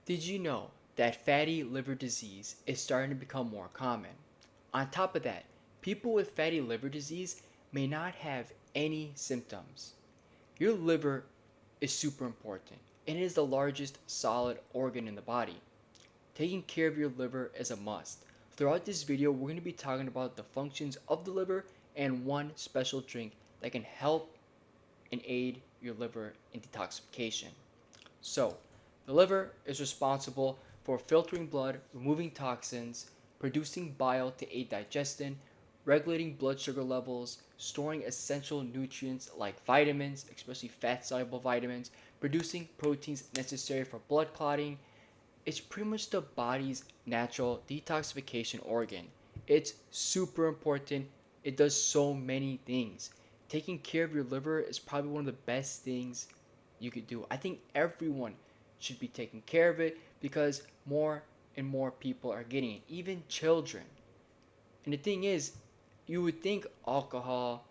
Did you know that fatty liver disease is starting to become more common? On top of that, people with fatty liver disease may not have any symptoms. Your liver is super important and it is the largest solid organ in the body. Taking care of your liver is a must. Throughout this video, we're going to be talking about the functions of the liver and one special drink that can help and aid your liver in detoxification. So, the liver is responsible for filtering blood, removing toxins, producing bile to aid digestion, regulating blood sugar levels, storing essential nutrients like vitamins, especially fat soluble vitamins, producing proteins necessary for blood clotting. It's pretty much the body's natural detoxification organ. It's super important. It does so many things. Taking care of your liver is probably one of the best things you could do. I think everyone should be taking care of it because more and more people are getting it, even children. And the thing is, you would think alcohol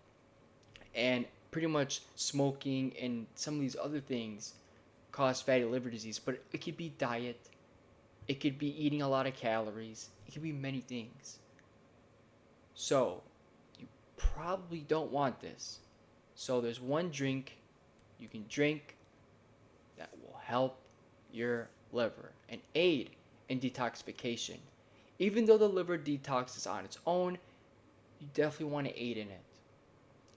and pretty much smoking and some of these other things cause fatty liver disease, but it could be diet, it could be eating a lot of calories, it could be many things. So, you probably don't want this. So, there's one drink you can drink that will help your liver and aid in detoxification. Even though the liver detoxes on its own, you definitely want to aid in it.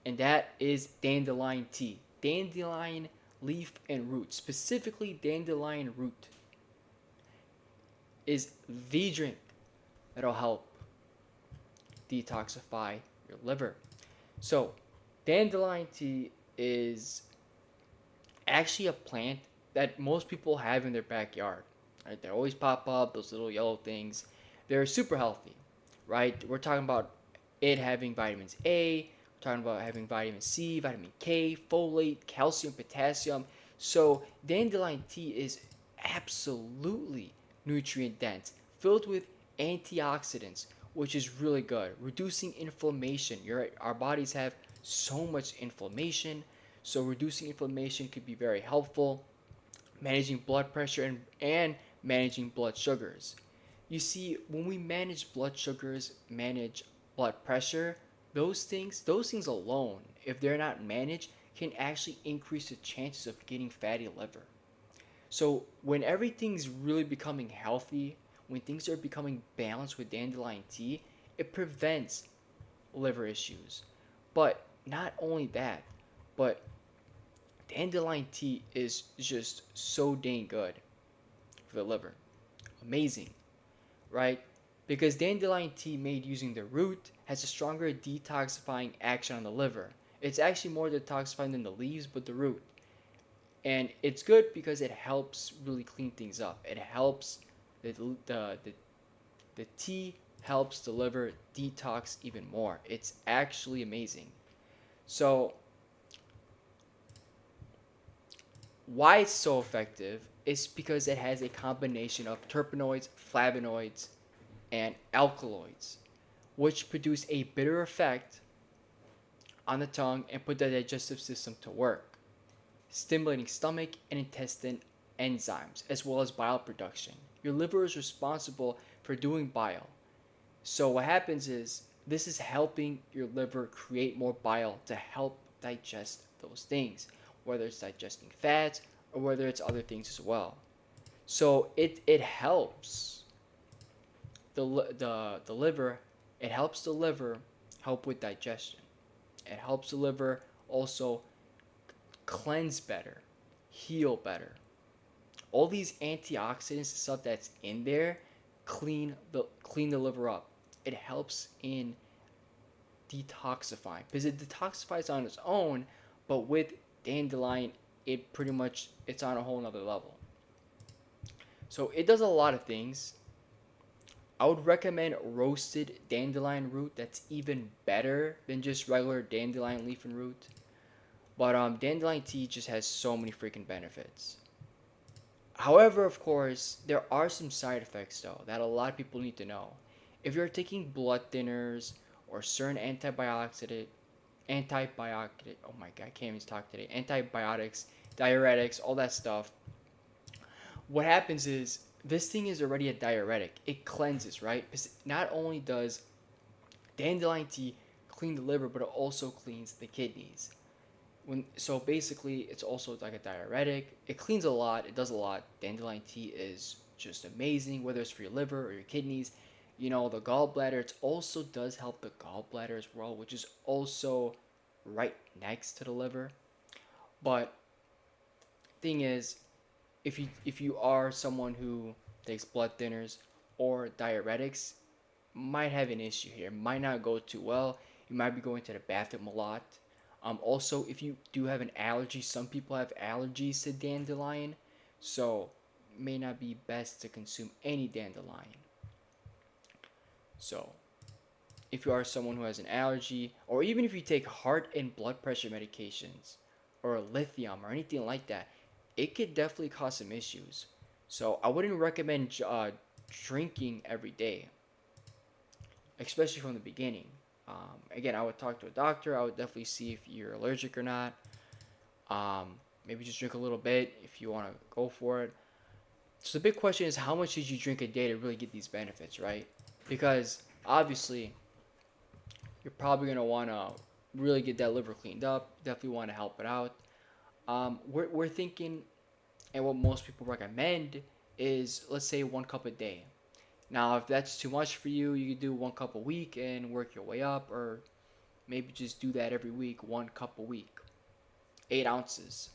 And that is dandelion tea. Dandelion leaf and root, specifically dandelion root, is the drink that'll help detoxify your liver. So, dandelion tea is actually a plant that most people have in their backyard. Right? They always pop up, those little yellow things. They're super healthy, right? We're talking about it having vitamins A, we're talking about having vitamin C, vitamin K, folate, calcium, potassium. So, dandelion tea is absolutely nutrient dense, filled with antioxidants, which is really good. Reducing inflammation. Our bodies have so much inflammation, so reducing inflammation could be very helpful. Managing blood pressure and managing blood sugars. You see, when we manage blood sugars, manage blood pressure, those things alone, if they're not managed, can actually increase the chances of getting fatty liver. So when everything's really becoming healthy, when things are becoming balanced with dandelion tea, it prevents liver issues. But not only that, but dandelion tea is just so dang good for the liver. Amazing, right? Because dandelion tea made using the root has a stronger detoxifying action on the liver. It's actually more detoxifying than the leaves, but the root. And it's good because it helps really clean things up. It helps the the the, the tea helps the liver detox even more. It's actually amazing. So why it's so effective is because it has a combination of terpenoids, flavonoids, and alkaloids, which produce a bitter effect on the tongue and put the digestive system to work, stimulating stomach and intestine enzymes as well as bile production. Your liver is responsible for doing bile. So what happens is this is helping your liver create more bile to help digest those things, whether it's digesting fats or whether it's other things as well. So it helps the liver. It helps the liver help with digestion. It helps the liver also cleanse better, heal better. All these antioxidants and stuff that's in there clean the liver up. It helps in detoxifying because it detoxifies on its own, but with dandelion, it's on a whole nother level. So it does a lot of things. I would recommend roasted dandelion root. That's even better than just regular dandelion leaf and root. But dandelion tea just has so many freaking benefits. However, of course, there are some side effects though that a lot of people need to know. If you're taking blood thinners or certain oh my god, I can't even talk today. Antibiotics, diuretics, all that stuff, What happens is this thing is already a diuretic. It cleanses, right? Because not only does dandelion tea clean the liver, but it also cleans the kidneys. So basically, it's also like a diuretic. It cleans a lot. It does a lot. Dandelion tea is just amazing, whether it's for your liver or your kidneys. The gallbladder. It also does help the gallbladder as well, which is also right next to the liver. But thing is, if you are someone who takes blood thinners or diuretics, might have an issue here. Might not go too well. You might be going to the bathroom a lot. Also, if you do have an allergy, some people have allergies to dandelion, so may not be best to consume any dandelion. So, if you are someone who has an allergy, or even if you take heart and blood pressure medications, or lithium, or anything like that, it could definitely cause some issues. So, I wouldn't recommend drinking every day, especially from the beginning. Again, I would talk to a doctor. I would definitely see if you're allergic or not. Maybe just drink a little bit if you want to go for it. So the big question is, how much should you drink a day to really get these benefits, right? Because obviously, you're probably gonna want to really get that liver cleaned up. Definitely want to help it out. We're thinking, and what most people recommend is, let's say, 1 cup a day. Now, if that's too much for you, you can do 1 cup a week and work your way up, or maybe just do that every week, 1 cup a week, 8 ounces.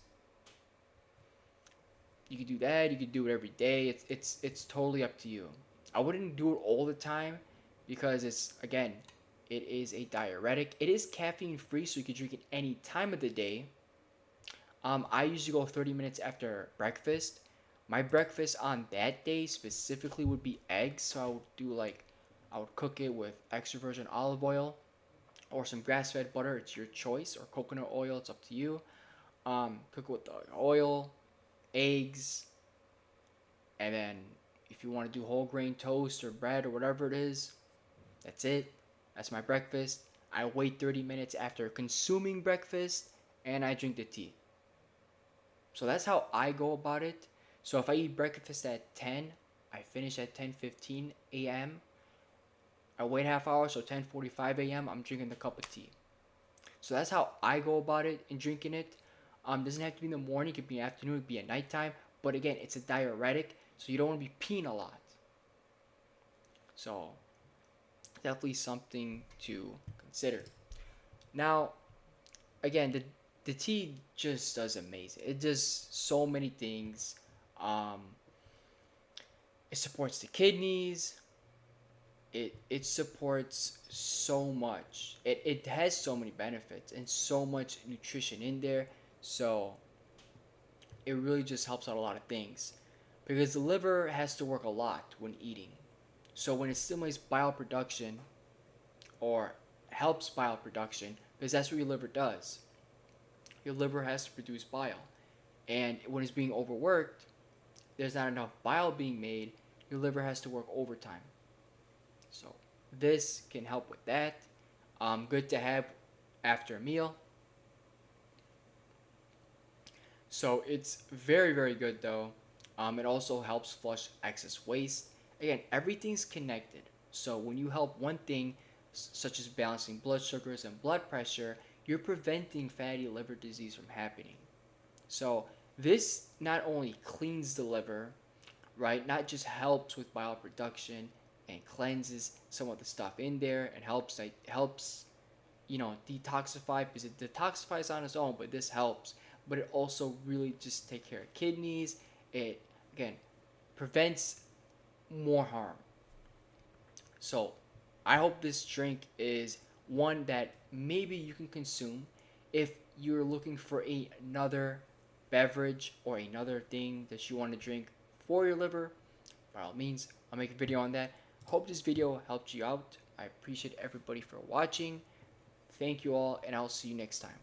You could do that. You could do it every day. It's totally up to you. I wouldn't do it all the time because it is a diuretic. It is caffeine free, so you can drink it any time of the day. I usually go 30 minutes after breakfast. My breakfast on that day specifically would be eggs, so I would cook it with extra virgin olive oil or some grass-fed butter. It's your choice, or coconut oil. It's up to you. Cook it with the oil, eggs, and then if you want to do whole grain toast or bread or whatever it is, that's it. That's my breakfast. I wait 30 minutes after consuming breakfast and I drink the tea. So that's how I go about it. So if I eat breakfast at 10, I finish at 10:15 a.m. I wait half hour, so 10:45 a.m. I'm drinking the cup of tea. So that's how I go about it in drinking it. Doesn't have to be in the morning. It could be afternoon. It could be at nighttime. But again, it's a diuretic, so you don't want to be peeing a lot. So definitely something to consider. Now, again, the tea just does amazing. It does so many things. Um, it supports the kidneys. It supports so much. It has so many benefits and so much nutrition in there. So it really just helps out a lot of things. Because the liver has to work a lot when eating. So when it stimulates bile production or helps bile production, because that's what your liver does. Your liver has to produce bile. And when it's being overworked, there's not enough bile being made, your liver has to work overtime. So this can help with that. Good to have after a meal. So it's very, very good though. It also helps flush excess waste. Again, everything's connected. So when you help one thing, such as balancing blood sugars and blood pressure, you're preventing fatty liver disease from happening. So this not only cleans the liver, right? Not just helps with bile production and cleanses some of the stuff in there and helps detoxify, because it detoxifies on its own, but this helps. But it also really just take care of kidneys. It again prevents more harm. So I hope this drink is one that maybe you can consume if you're looking for another beverage or another thing that you want to drink for your liver. By all means, I'll make a video on that. Hope this video helped you out. I appreciate everybody for watching. Thank you all, and I'll see you next time.